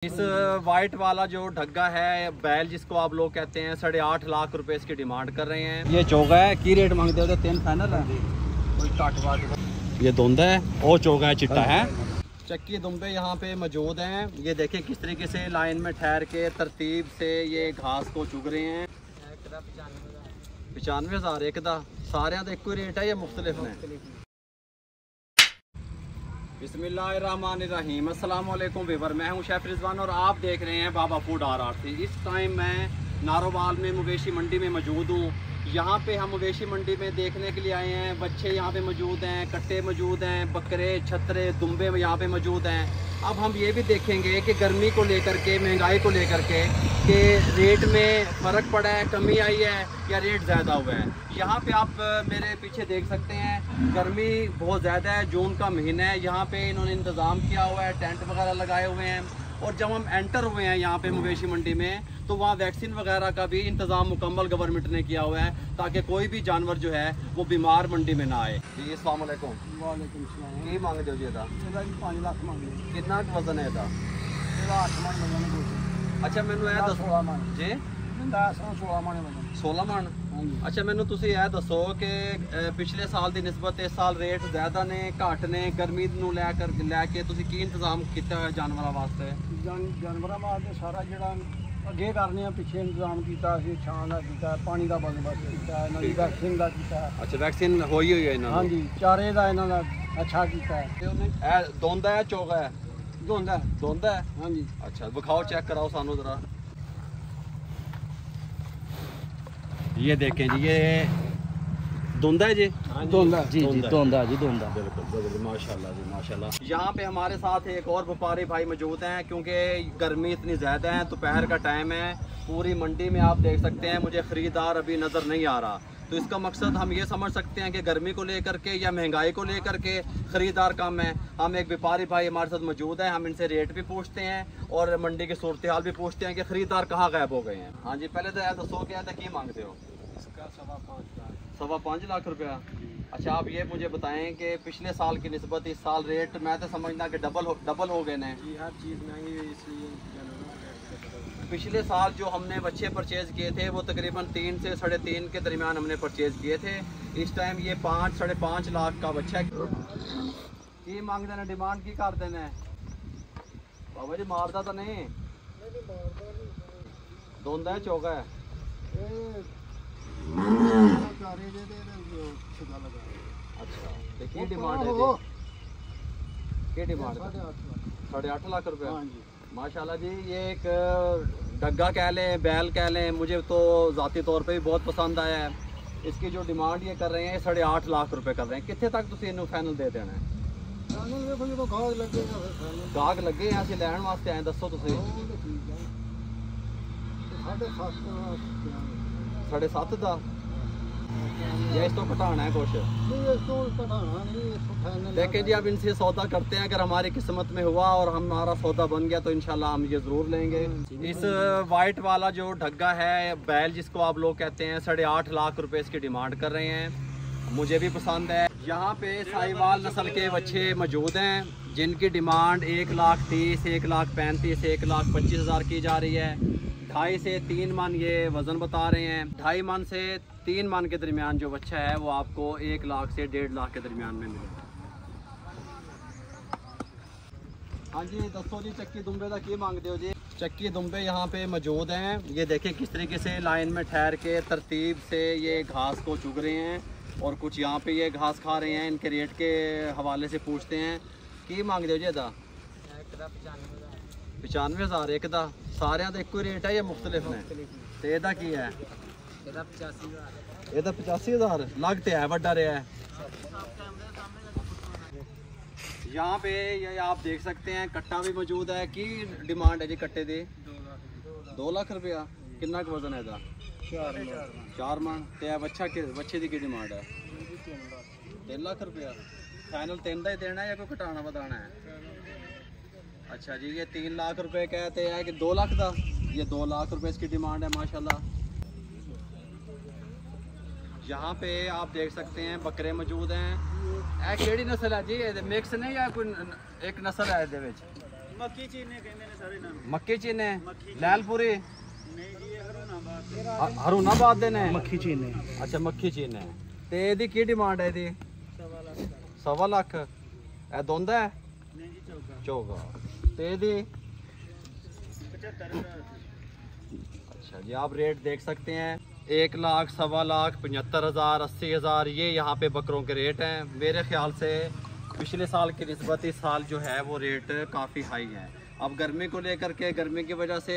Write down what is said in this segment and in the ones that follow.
इस वाइट वाला जो ढग्गा है बैल जिसको आप लोग कहते हैं 8.5 लाख रुपए इसकी डिमांड कर रहे हैं। ये चौगा है की रेट मांगते हो? 3 फाइनल है कोई ये धुंध है और चौगा है चिट्टा है। चक्की दुम्बे यहाँ पे मौजूद हैं। ये देखें किस तरीके से लाइन में ठहर के तरतीब से ये घास को चुग रहे हैं। 95,000 एक दा सारे का एक ही रेट है या मुख्तलिफ है? बिस्मिल्लाहिर्रहमानिर्रहीम। अस्सलाम वालेकुम वीवर, मैं हूं शेफ रिजवान और आप देख रहे हैं बाबा फूड RRC। इस टाइम मैं नारोवाल में मवेशी मंडी में मौजूद हूं। यहाँ पे हम मवेशी मंडी में देखने के लिए आए हैं। बच्चे यहाँ पे मौजूद हैं, कट्टे मौजूद हैं, बकरे छतरे दुम्बे यहाँ पे मौजूद हैं। अब हम ये भी देखेंगे कि गर्मी को लेकर के, महंगाई को लेकर के कि रेट में फ़र्क पड़ा है, कमी आई है या रेट ज़्यादा हुआ है। यहाँ पे आप मेरे पीछे देख सकते हैं गर्मी बहुत ज़्यादा है, जून का महीना है। यहाँ पे इन्होंने इंतज़ाम किया हुआ है, टेंट वगैरह लगाए हुए हैं। और जब हम एंटर हुए हैं यहाँ पे मवेशी मंडी में तो वहाँ वैक्सीन वगैरह का भी इंतज़ाम मुकम्मल गवर्नमेंट ने किया हुआ है ताकि कोई भी जानवर जो है वो बीमार मंडी में ना आए। जी अस्सलाम वालेकुम। वालेकुम सलाम। की मांग दो जी? 5 लाख मांगे। कितना वजन है? 8 मन वजन। अच्छा मैनू यह दसो 16 मन जी 16 मन वजन। 16 मन। अच्छा मैनू तुसी यह दसो कि पिछले साल की निस्बत इस साल रेट ज़्यादा ने घट ने गर्मी नू लैके तुसी की इंतजाम किया जानवरों वास्ते? जानवरों वास्ते सारा जो अगे करने पिछले इंतजाम किया, छां का किया, पानी का बंदोबस्त किया, वैक्सीन का किया। अच्छा वैक्सीन हुई है इन्होंने? हाँ जी, चारे का इन्होंने अच्छा किया। दोंदा है चौगा है? धुंदा दोंदा है। हाँ जी। अच्छा विखाओ चेक कराओ सानू जरा। ये देखें जी, ये धुंदा है जी? धुंदा जी जी धुंदा जी धुंदा। बिल्कुल माशाल्लाह जी माशाल्लाह। यहाँ पे हमारे साथ एक और व्यापारी भाई मौजूद हैं क्योंकि गर्मी इतनी ज़्यादा है, दोपहर का टाइम है। पूरी मंडी में आप देख सकते हैं मुझे ख़रीदार अभी नज़र नहीं आ रहा। तो इसका मकसद हम ये समझ सकते हैं कि गर्मी को लेकर के या महंगाई को लेकर के ख़रीदार कम है। हम एक व्यापारी भाई हमारे साथ मौजूद हैं, हम इनसे रेट भी पूछते हैं और मंडी की सूरत हाल भी पूछते हैं कि ख़रीदार कहाँ गायब हो गए हैं। हाँ जी, पहले तो यह दसो क्या था की मांगते हो? इसका 5.25 लाख रुपया। अच्छा आप ये मुझे बताएं कि पिछले साल की निस्बत इस साल रेट मैं तो समझना कि डबल हो गए हैं। हर चीज़ महंगी है इसलिए। पिछले साल जो हमने बच्चे परचेज़ किए थे वो तकरीबन 3 से 3.5 के दरमियान हमने परचेज़ किए थे। इस टाइम ये 5-5.5 लाख का बच्चा की मांग देना, डिमांड की कर देना है बाबा जी? मारदा तो नहीं? दोंदा है चौगा है? अच्छा की डिमांड है? की डिमांड? 8.5 लाख रुपया। माशाल्लाह जी, ये एक डग्गा कह लें, बैल कह लें, मुझे तो ज़ाती तौर पे भी बहुत पसंद आया है। इसकी जो डिमांड ये कर रहे हैं 8.5 लाख रुपए कर रहे हैं। कितने तक तुम इन्हों फाइनल दे देना है? गाहक लगे हैं असं लैन वास्ते आए, दसो तुम। 7.5 का या इस तो घटाना है कुछ? देखें जी, अब इनसे सौदा करते हैं। अगर हमारी किस्मत में हुआ और हमारा सौदा बन गया तो इंशाल्लाह हम ये ज़रूर लेंगे। इस वाइट वाला जो ढग्गा है बैल जिसको आप लोग कहते हैं 8.5 लाख रुपए इसकी डिमांड कर रहे हैं। मुझे भी पसंद है। यहाँ पे साहिवाल नस्ल के बच्चे मौजूद हैं जिनकी डिमांड 1,30,000, 1,35,000, 1,25,000 की जा रही है। 2.5 से 3 मन ये वज़न बता रहे हैं। 2.5 मन से 3 मन के दरमियान जो बच्चा है वो आपको 1 लाख से 1.5 लाख के दरमियान में मिलेगा। हाँ जी दसो जी, चक्की दुम्बे का की मांगते हो जी? चक्की दुम्बे यहाँ पे मौजूद हैं। ये देखें किस तरीके से लाइन में ठहर के तरतीब से ये घास को चुग रहे हैं और कुछ यहाँ पे ये घास खा रहे हैं। इनके रेट के हवाले से पूछते हैं की मांगते हो जी? 95,000 एक दा सारे का एक ही रेट है या मुख्तलिफ ने? तो यदा की है? 85,000 लगते है बड़ा रहा है। यहाँ पे ये आप देख सकते हैं कट्टा भी मौजूद है। की डिमांड है जी कट्टे दी? 2 लाख रुपया। कितना का वजन है? 4 मन। तो बच्चे की डिमांड है? 3 लाख रुपया। फाइनल 3 का ही देना है या कोई घटाना बताना है? अच्छा जी, ये 3 लाख रुपए कहते हैं कि 2 लाख का? ये 2 लाख रुपए इसकी डिमांड है माशाल्लाह। यहाँ पे आप देख सकते हैं बकरे मौजूद हैं। केड़ी नस्ल है जी? मिक्स नहीं या कोई एक नस्ल है? ਮੱਕੀ ਚੀਨੇ ਕਹਿੰਦੇ ਨੇ ਸਾਰੇ ਨਾਮ मक्की चीने लैलपुरी ਨਹੀਂ ਜੀ ਇਹ ਹਰੂਨਾਬਾਦ ਹਰੂਨਾਬਾਦ ਦੇ ਨੇ ਮੱਖੀ ਚੀਨੇ ਅੱਛਾ ਮੱਖੀ ਚੀਨੇ ਤੇ ਇਹਦੀ ਕੀ ਡਿਮਾਂਡ ਹੈ ਇਹਦੀ 1.25 ਲੱਖ ਇਹ ਦੋਂਦਾ ਹੈ ਨਹੀਂ ਜੀ ਚੋਗਾ ਤੇ ਇਹਦੀ 75000 अच्छा जी आप रेट देख सकते हैं 1 लाख 1.25 लाख 75,000 80,000 ये यहाँ पे बकरों के रेट हैं। मेरे ख्याल से पिछले साल की निस्बत इस साल जो है वो रेट काफ़ी हाई है। अब गर्मी को लेकर के गर्मी की वजह से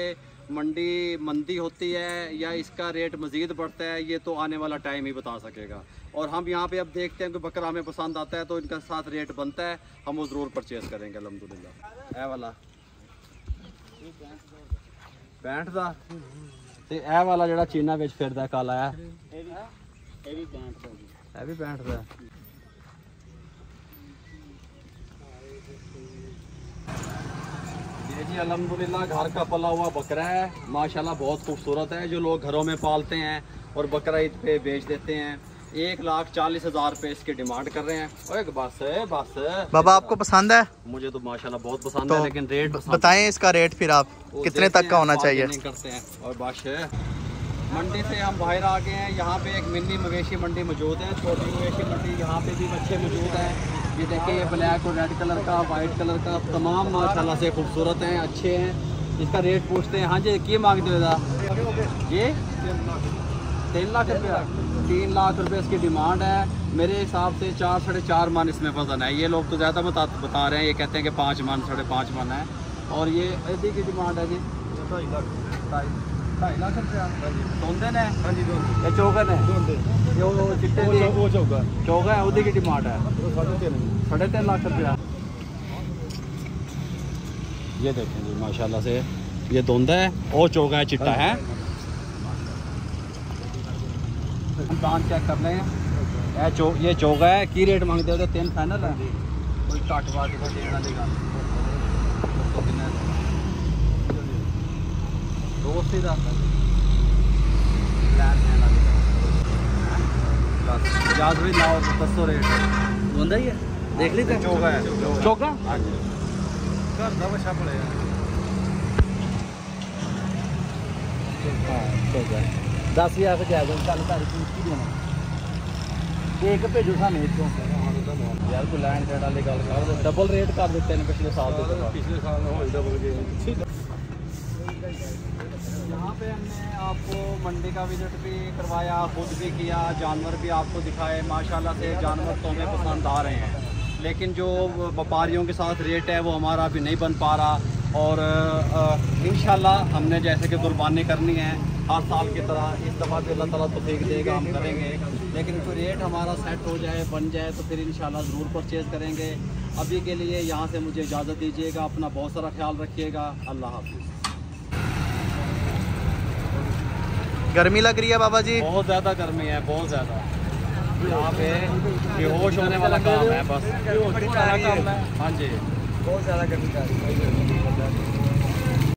मंदी होती है या इसका रेट मज़ीद बढ़ता है ये तो आने वाला टाइम ही बता सकेगा। और हम यहाँ पे अब देखते हैं कि बकरा हमें पसंद आता है तो इनका साथ रेट बनता है, हम वो ज़रूर परचेज़ करेंगे अल्हम्दुलिल्लाह। ए वाला 65 ਦਾ ਤੇ ਇਹ ਵਾਲਾ ਜਿਹੜਾ ਚੀਨਾ ਵਿੱਚ ਫਿਰਦਾ ਕਾਲਾ ਹੈ ਇਹ ਵੀ 65 ਦਾ ਜੀ ਇਹ ਵੀ 65 ਦਾ ये जी अल्हम्दुलिल्लाह घर का पला हुआ बकरा है माशाल्लाह बहुत खूबसूरत है। जो लोग घरों में पालते हैं और बकरा ईद पे बेच देते हैं 1,40,000 रुपये इसकी डिमांड कर रहे हैं। ओए बस बाबा आपको पसंद है? मुझे तो माशाल्लाह बहुत पसंद है लेकिन रेट बताएं इसका रेट फिर आप कितने तक का होना चाहिए? नहीं करते हैं। और बादशाह मंडी से हम बाहर आ गए हैं। यहाँ पे एक मिनी मवेशी मंडी मौजूद है, छोटी मवेशी मंडी। यहाँ पे भी बच्चे मौजूद हैं। ये देखिए ये ब्लैक और रेड कलर का वाइट कलर का तमाम माशाल्लाह से खूबसूरत हैं, अच्छे हैं। इसका रेट पूछते हैं। हाँ जी क्या मांगते हो ये 3 लाख रुपया 3 लाख रुपये इसकी डिमांड है। मेरे हिसाब से 4 साढ़े 4 मन इसमें वजन है। ये लोग तो ज़्यादा बता रहे हैं, ये कहते हैं कि 5 मन 5.5 मन है। और ये इसी की डिमांड है जी 2.5 लाख रुपया दोंदे ने ये चौगन है जो चिट्टे वो चौगा है उसी की डिमांड है 3.5 लाख रुपया। ये देखें जी माशाल्लाह से ये दोंदा है और चौगा है चिट्टा है। दान चेक कर लें ये चौगा है की रेट मांगते हो 3 फाइनल है कोई घट वाट देने वाली गल दोस्त ही जाज भी लाओ 200 रेट होंदा ही है देख लीजिए चौगा है चौगा घर का बच्चा पड़ेगा हाँ चौगा 10,000 से जाएगा कल तारीख की देना एक भेजो सानू इतों यार कोई लैंड रेट वाली गल कर डबल रेट कर देते हैं पिछले साल डबल गए। यहाँ पे हमने आपको मंडी का विजिट भी करवाया, खुद भी किया, जानवर भी आपको दिखाए। माशाल्लाह से जानवर तो हमें पसंद आ रहे हैं लेकिन जो व्यापारियों के साथ रेट है वो हमारा अभी नहीं बन पा रहा। और इंशाल्लाह हमने जैसे कि कुर्बानी करनी है हर साल की तरह इस दफ़ा भी अल्लाह ताला तौफीक देगा हम करेंगे। लेकिन कोई रेट हमारा सेट हो जाए बन जाए तो फिर इंशाल्लाह ज़रूर परचेज़ करेंगे। अभी के लिए यहाँ से मुझे इजाज़त दीजिएगा। अपना बहुत सारा ख्याल रखिएगा। अल्लाह हाफ़िज़। गर्मी लग रही है बाबा जी? बहुत ज़्यादा गर्मी है, बहुत ज़्यादा। यहाँ पे बेहोश होने वाला काम है बस। हाँ जी बहुत ज़्यादा गर्मी